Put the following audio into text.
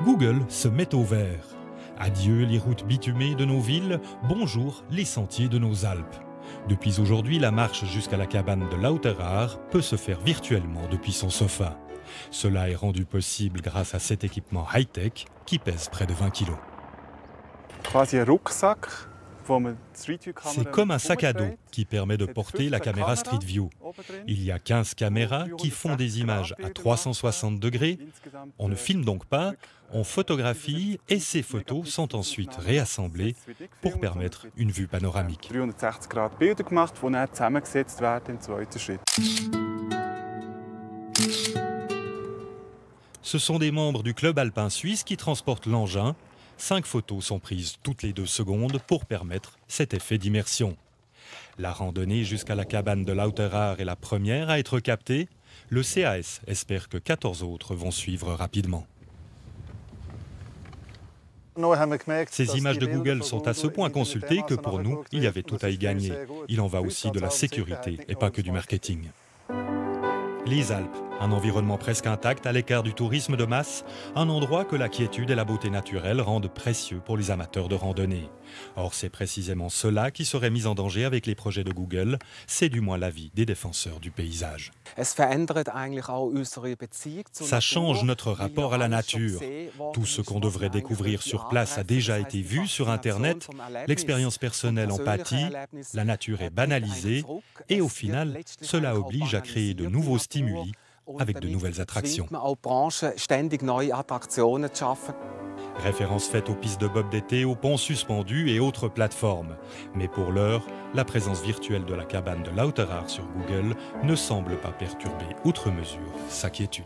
Google se met au vert. Adieu les routes bitumées de nos villes, bonjour les sentiers de nos Alpes. Depuis aujourd'hui, la marche jusqu'à la cabane de Lauteraar peut se faire virtuellement depuis son sofa. Cela est rendu possible grâce à cet équipement high-tech qui pèse près de 20 kg. C'est comme un sac à dos qui permet de porter la caméra Street View. Il y a 15 caméras qui font des images à 360 degrés. On ne filme donc pas, on photographie et ces photos sont ensuite réassemblées pour permettre une vue panoramique. Ce sont des membres du club alpin suisse qui transportent l'engin. 5 photos sont prises toutes les 2 secondes pour permettre cet effet d'immersion. La randonnée jusqu'à la cabane de Lauteraar est la première à être captée. Le CAS espère que 14 autres vont suivre rapidement. Ces images de Google sont à ce point consultées que pour nous, il y avait tout à y gagner. Il en va aussi de la sécurité et pas que du marketing. Les Alpes, un environnement presque intact à l'écart du tourisme de masse, un endroit que la quiétude et la beauté naturelle rendent précieux pour les amateurs de randonnée. Or, c'est précisément cela qui serait mis en danger avec les projets de Google, c'est du moins l'avis des défenseurs du paysage. Ça change notre rapport à la nature. Tout ce qu'on devrait découvrir sur place a déjà été vu sur Internet, l'expérience personnelle en pâtit, la nature est banalisée et au final, cela oblige à créer de nouveaux stimuli avec de nouvelles attractions. Référence faite aux pistes de bob d'été, aux ponts suspendus et autres plateformes. Mais pour l'heure, la présence virtuelle de la cabane de Lauteraar sur Google ne semble pas perturber outre mesure sa quiétude.